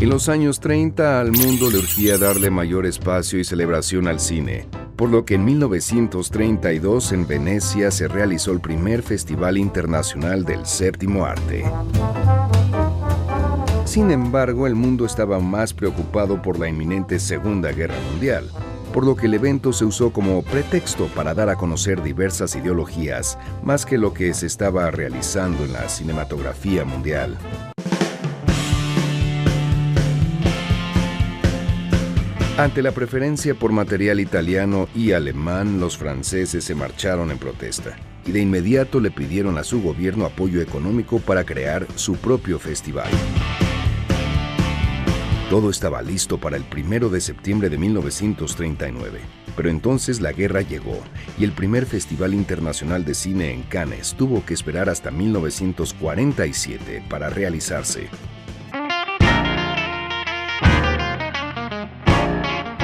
En los años 30 al mundo le urgía darle mayor espacio y celebración al cine, por lo que en 1932 en Venecia se realizó el primer Festival Internacional del Séptimo Arte. Sin embargo, el mundo estaba más preocupado por la inminente Segunda Guerra Mundial, por lo que el evento se usó como pretexto para dar a conocer diversas ideologías, más que lo que se estaba realizando en la cinematografía mundial. Ante la preferencia por material italiano y alemán, los franceses se marcharon en protesta y de inmediato le pidieron a su gobierno apoyo económico para crear su propio festival. Todo estaba listo para el 1 de septiembre de 1939, pero entonces la guerra llegó y el primer Festival Internacional de Cine en Cannes tuvo que esperar hasta 1947 para realizarse.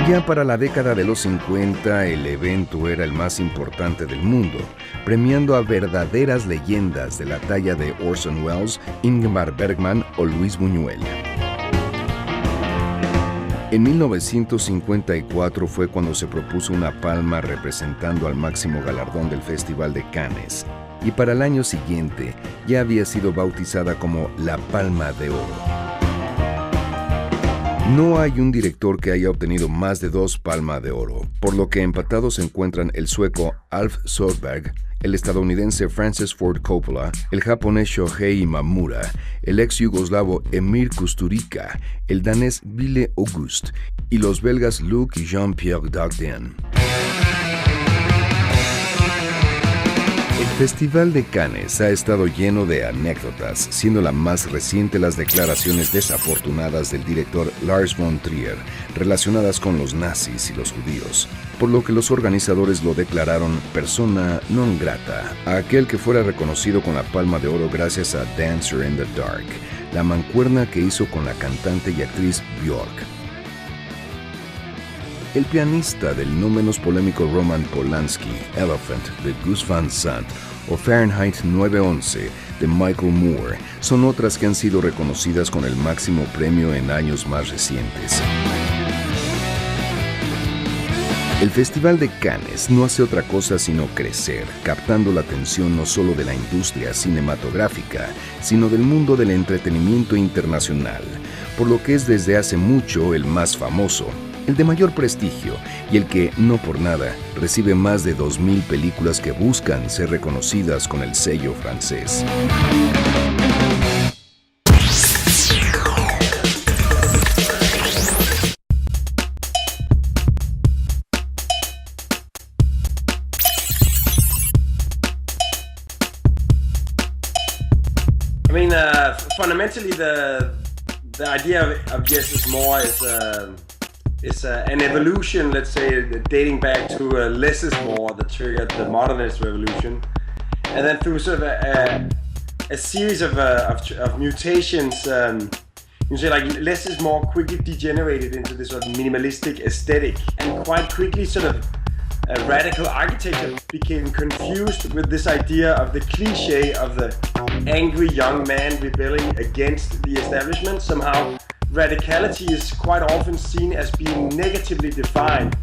Ya para la década de los 50, el evento era el más importante del mundo, premiando a verdaderas leyendas de la talla de Orson Welles, Ingmar Bergman o Luis Buñuel. En 1954 fue cuando se propuso una palma representando al máximo galardón del Festival de Cannes, y para el año siguiente ya había sido bautizada como la Palma de Oro. No hay un director que haya obtenido más de 2 Palmas de Oro, por lo que empatados se encuentran el sueco Alf Söderberg, el estadounidense Francis Ford Coppola, el japonés Shohei Imamura, el ex yugoslavo Emir Kusturica, el danés Ville August y los belgas Luc y Jean-Pierre Dardenne. El Festival de Cannes ha estado lleno de anécdotas, siendo la más reciente las declaraciones desafortunadas del director Lars von Trier relacionadas con los nazis y los judíos, por lo que los organizadores lo declararon persona non grata a aquel que fuera reconocido con la Palma de Oro gracias a Dancer in the Dark, la mancuerna que hizo con la cantante y actriz Björk. El pianista del no menos polémico Roman Polanski, Elephant de Gus Van Sant o Fahrenheit 9/11 de Michael Moore son otras que han sido reconocidas con el máximo premio en años más recientes. El Festival de Cannes no hace otra cosa sino crecer, captando la atención no solo de la industria cinematográfica, sino del mundo del entretenimiento internacional, por lo que es desde hace mucho el más famoso, el de mayor prestigio y el que, no por nada, recibe más de 2,000 películas que buscan ser reconocidas con el sello francés. I mean, fundamentally, the idea of yes is more is an evolution, let's say, dating back to less is more that triggered the modernist revolution, and then through sort of a series of mutations, you say like less is more quickly degenerated into this sort of minimalistic aesthetic, and quite quickly sort of radical architecture became confused with this idea of the cliche of the angry young man rebelling against the establishment. Somehow radicality is quite often seen as being negatively defined.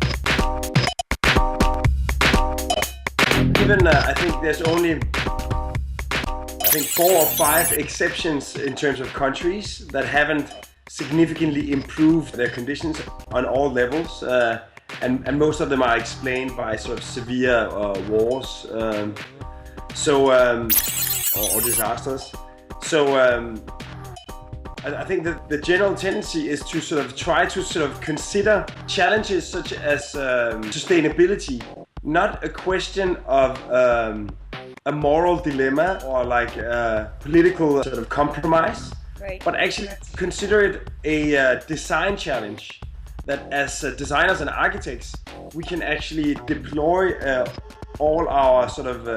Even I think there's only 4 or 5 exceptions in terms of countries that haven't significantly improved their conditions on all levels, and most of them are explained by sort of severe wars, or disasters. I think that the general tendency is to sort of try to sort of consider challenges such as sustainability, not a question of a moral dilemma or like a political sort of compromise, right, but actually consider it a design challenge that as designers and architects, we can actually deploy all our sort of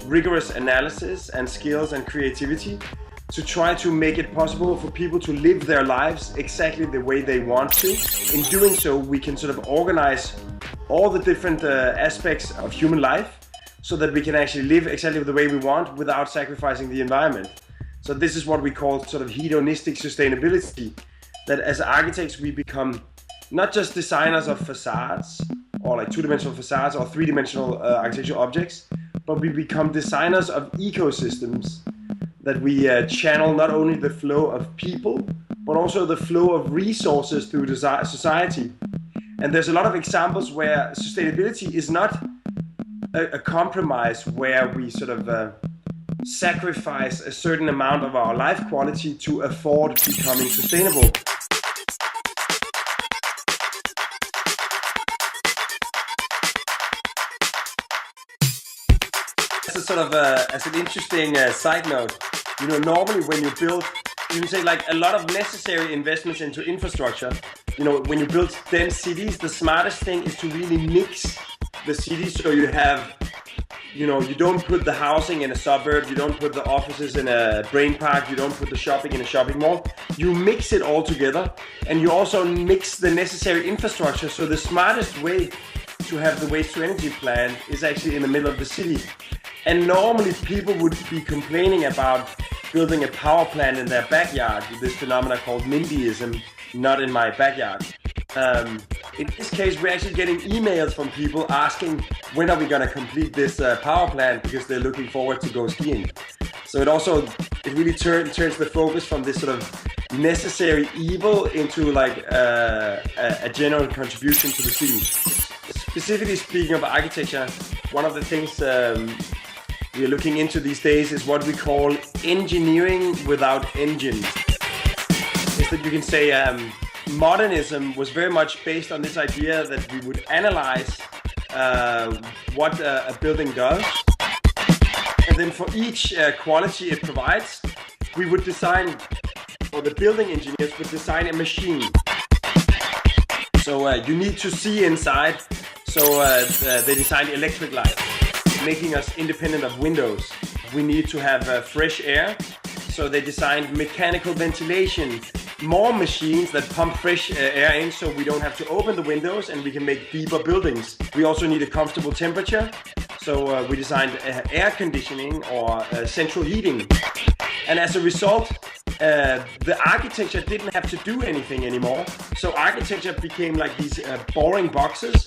rigorous analysis and skills and creativity to try to make it possible for people to live their lives exactly the way they want to. In doing so, we can sort of organize all the different aspects of human life so that we can actually live exactly the way we want without sacrificing the environment. So this is what we call sort of hedonistic sustainability, that as architects we become not just designers of facades or like two-dimensional facades or three-dimensional architectural objects, but we become designers of ecosystems that we channel not only the flow of people, but also the flow of resources through society. And there's a lot of examples where sustainability is not a compromise where we sort of sacrifice a certain amount of our life quality to afford becoming sustainable. As an interesting side note, you know, normally when you build, you can say like a lot of necessary investments into infrastructure. You know, when you build dense cities, the smartest thing is to really mix the cities, so you have, you know, you don't put the housing in a suburb, you don't put the offices in a brain park, you don't put the shopping in a shopping mall. You mix it all together, and you also mix the necessary infrastructure. So the smartest way to have the waste to energy plant is actually in the middle of the city. And normally people would be complaining about building a power plant in their backyard with this phenomena called NIMBYism, not in my backyard. In this case, we're actually getting emails from people asking when are we going to complete this power plant, because they're looking forward to go skiing. So it really turns the focus from this sort of necessary evil into like a general contribution to the city. Specifically speaking of architecture, one of the things we are looking into these days is what we call engineering without engines. Is that you can say modernism was very much based on this idea that we would analyze what a building does, and then for each quality it provides, we would design, or the building engineers would design a machine. So you need to see inside, so they designed electric lights, making us independent of windows. We need to have fresh air, so they designed mechanical ventilation, more machines that pump fresh air in so we don't have to open the windows and we can make deeper buildings. We also need a comfortable temperature, so we designed air conditioning or central heating. And as a result, the architecture didn't have to do anything anymore. So architecture became like these boring boxes,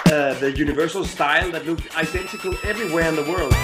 the universal style that looked identical everywhere in the world.